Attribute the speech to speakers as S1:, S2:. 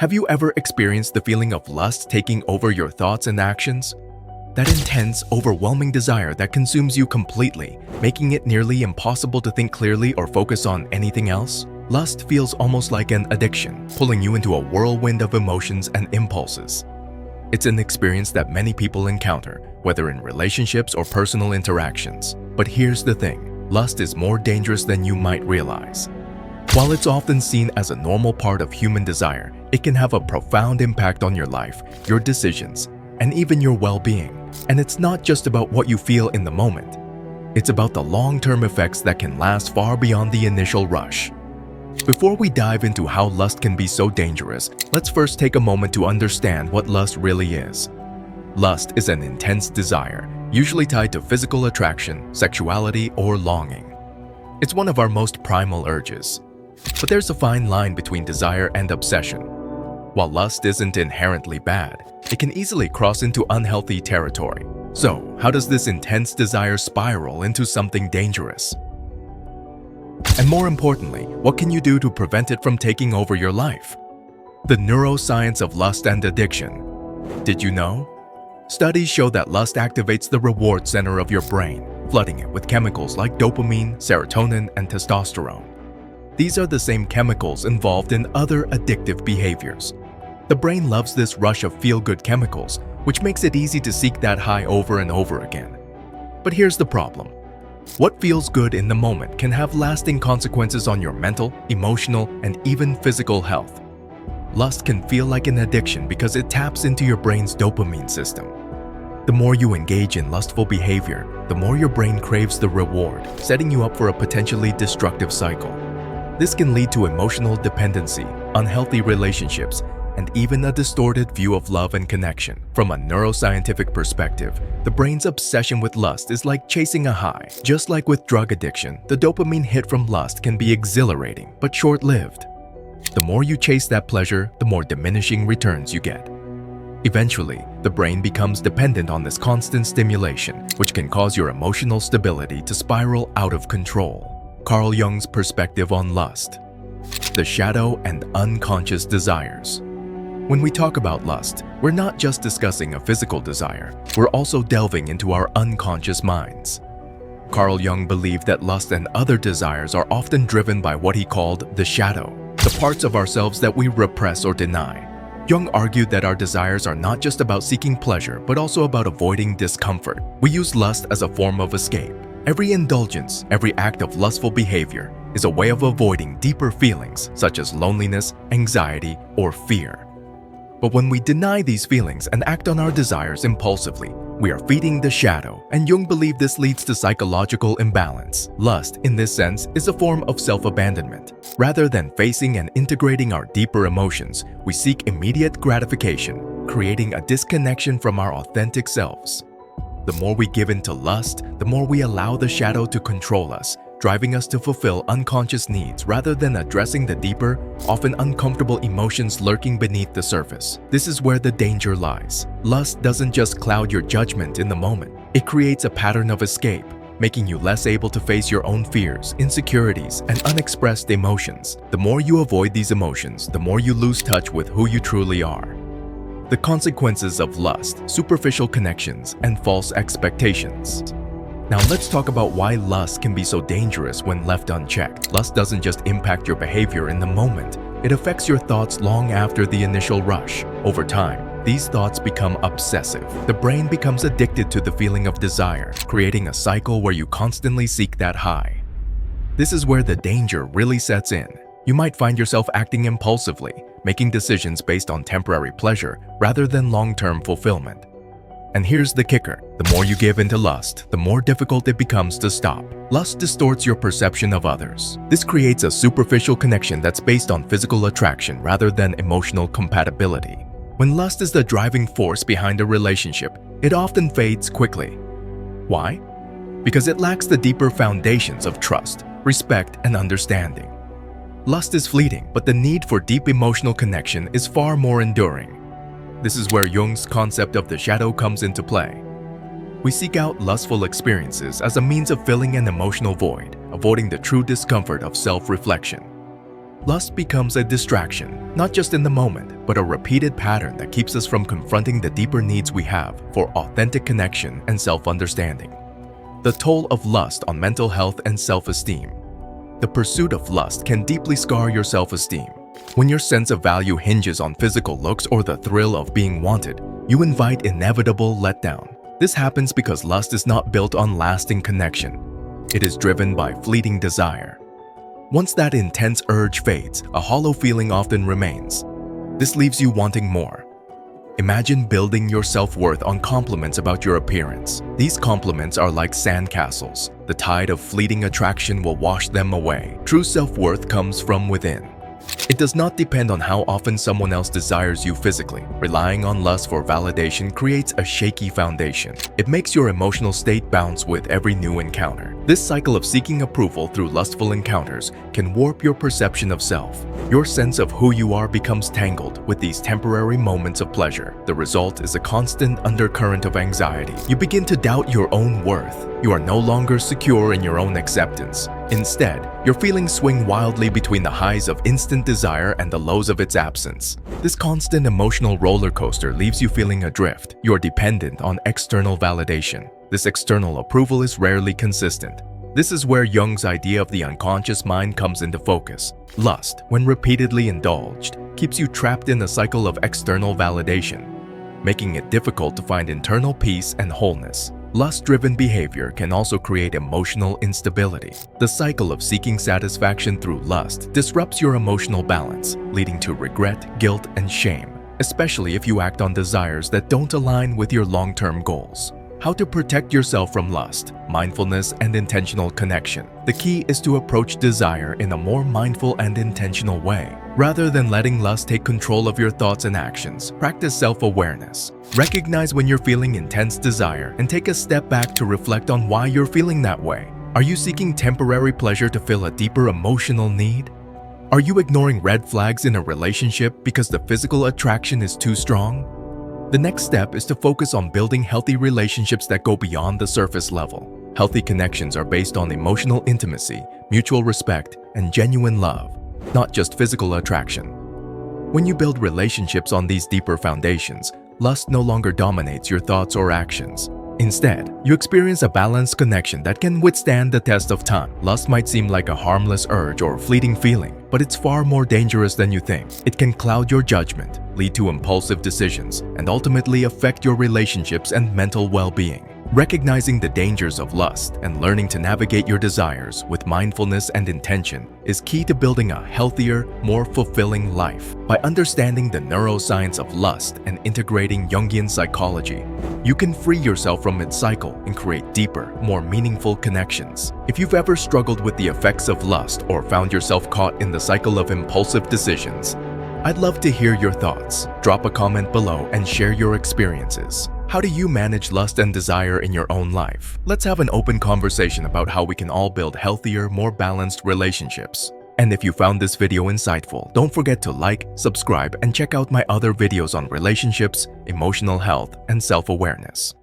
S1: Have you ever experienced the feeling of lust taking over your thoughts and actions? That intense, overwhelming desire that consumes you completely, making it nearly impossible to think clearly or focus on anything else? Lust feels almost like an addiction, pulling you into a whirlwind of emotions and impulses. It's an experience that many people encounter, whether in relationships or personal interactions. But here's the thing, lust is more dangerous than you might realize. While it's often seen as a normal part of human desire, it can have a profound impact on your life, your decisions, and even your well-being. And it's not just about what you feel in the moment. It's about the long-term effects that can last far beyond the initial rush. Before we dive into how lust can be so dangerous, let's first take a moment to understand what lust really is. Lust is an intense desire, usually tied to physical attraction, sexuality, or longing. It's one of our most primal urges. But there's a fine line between desire and obsession. While lust isn't inherently bad, it can easily cross into unhealthy territory. So, how does this intense desire spiral into something dangerous? And more importantly, what can you do to prevent it from taking over your life? The neuroscience of lust and addiction. Did you know? Studies show that lust activates the reward center of your brain, flooding it with chemicals like dopamine, serotonin, and testosterone. These are the same chemicals involved in other addictive behaviors. The brain loves this rush of feel-good chemicals, which makes it easy to seek that high over and over again. But here's the problem. What feels good in the moment can have lasting consequences on your mental, emotional, and even physical health. Lust can feel like an addiction because it taps into your brain's dopamine system. The more you engage in lustful behavior, the more your brain craves the reward, setting you up for a potentially destructive cycle. This can lead to emotional dependency, unhealthy relationships, and even a distorted view of love and connection. From a neuroscientific perspective, the brain's obsession with lust is like chasing a high. Just like with drug addiction, the dopamine hit from lust can be exhilarating, but short-lived. The more you chase that pleasure, the more diminishing returns you get. Eventually, the brain becomes dependent on this constant stimulation, which can cause your emotional stability to spiral out of control. Carl Jung's perspective on lust. The shadow and unconscious desires. When we talk about lust, we're not just discussing a physical desire, we're also delving into our unconscious minds. Carl Jung believed that lust and other desires are often driven by what he called the shadow, the parts of ourselves that we repress or deny. Jung argued that our desires are not just about seeking pleasure, but also about avoiding discomfort. We use lust as a form of escape. Every indulgence, every act of lustful behavior is a way of avoiding deeper feelings such as loneliness, anxiety, or fear. But when we deny these feelings and act on our desires impulsively, we are feeding the shadow, and Jung believed this leads to psychological imbalance. Lust, in this sense, is a form of self-abandonment. Rather than facing and integrating our deeper emotions, we seek immediate gratification, creating a disconnection from our authentic selves. The more we give in to lust, the more we allow the shadow to control us, driving us to fulfill unconscious needs rather than addressing the deeper, often uncomfortable emotions lurking beneath the surface. This is where the danger lies. Lust doesn't just cloud your judgment in the moment. It creates a pattern of escape, making you less able to face your own fears, insecurities, and unexpressed emotions. The more you avoid these emotions, the more you lose touch with who you truly are. The consequences of lust, superficial connections, and false expectations. Now let's talk about why lust can be so dangerous when left unchecked. Lust doesn't just impact your behavior in the moment, it affects your thoughts long after the initial rush. Over time, these thoughts become obsessive. The brain becomes addicted to the feeling of desire, creating a cycle where you constantly seek that high. This is where the danger really sets in. You might find yourself acting impulsively, making decisions based on temporary pleasure rather than long-term fulfillment. And here's the kicker. The more you give into lust, the more difficult it becomes to stop. Lust distorts your perception of others. This creates a superficial connection that's based on physical attraction rather than emotional compatibility. When lust is the driving force behind a relationship, it often fades quickly. Why? Because it lacks the deeper foundations of trust, respect, and understanding. Lust is fleeting, but the need for deep emotional connection is far more enduring. This is where Jung's concept of the shadow comes into play. We seek out lustful experiences as a means of filling an emotional void, avoiding the true discomfort of self-reflection. Lust becomes a distraction, not just in the moment, but a repeated pattern that keeps us from confronting the deeper needs we have for authentic connection and self-understanding. The toll of lust on mental health and self-esteem. The pursuit of lust can deeply scar your self-esteem. When your sense of value hinges on physical looks or the thrill of being wanted, you invite inevitable letdown. This happens because lust is not built on lasting connection. It is driven by fleeting desire. Once that intense urge fades, a hollow feeling often remains. This leaves you wanting more. Imagine building your self-worth on compliments about your appearance. These compliments are like sandcastles. The tide of fleeting attraction will wash them away. True self-worth comes from within. It does not depend on how often someone else desires you physically. Relying on lust for validation creates a shaky foundation. It makes your emotional state bounce with every new encounter. This cycle of seeking approval through lustful encounters can warp your perception of self. Your sense of who you are becomes tangled with these temporary moments of pleasure. The result is a constant undercurrent of anxiety. You begin to doubt your own worth. You are no longer secure in your own acceptance. Instead, your feelings swing wildly between the highs of instant desire and the lows of its absence. This constant emotional roller coaster leaves you feeling adrift. You are dependent on external validation. This external approval is rarely consistent. This is where Jung's idea of the unconscious mind comes into focus. Lust, when repeatedly indulged, keeps you trapped in a cycle of external validation, making it difficult to find internal peace and wholeness. Lust-driven behavior can also create emotional instability. The cycle of seeking satisfaction through lust disrupts your emotional balance, leading to regret, guilt, and shame, especially if you act on desires that don't align with your long-term goals. How to protect yourself from lust, mindfulness, and intentional connection. The key is to approach desire in a more mindful and intentional way. Rather than letting lust take control of your thoughts and actions, practice self-awareness. Recognize when you're feeling intense desire and take a step back to reflect on why you're feeling that way. Are you seeking temporary pleasure to fill a deeper emotional need? Are you ignoring red flags in a relationship because the physical attraction is too strong? The next step is to focus on building healthy relationships that go beyond the surface level. Healthy connections are based on emotional intimacy, mutual respect, and genuine love, not just physical attraction. When you build relationships on these deeper foundations, lust no longer dominates your thoughts or actions. Instead, you experience a balanced connection that can withstand the test of time. Lust might seem like a harmless urge or fleeting feeling, but it's far more dangerous than you think. It can cloud your judgment, lead to impulsive decisions, and ultimately affect your relationships and mental well-being. Recognizing the dangers of lust and learning to navigate your desires with mindfulness and intention is key to building a healthier, more fulfilling life. By understanding the neuroscience of lust and integrating Jungian psychology, you can free yourself from its cycle and create deeper, more meaningful connections. If you've ever struggled with the effects of lust or found yourself caught in the cycle of impulsive decisions, I'd love to hear your thoughts. Drop a comment below and share your experiences. How do you manage lust and desire in your own life? Let's have an open conversation about how we can all build healthier, more balanced relationships. And if you found this video insightful, don't forget to like, subscribe, and check out my other videos on relationships, emotional health, and self-awareness.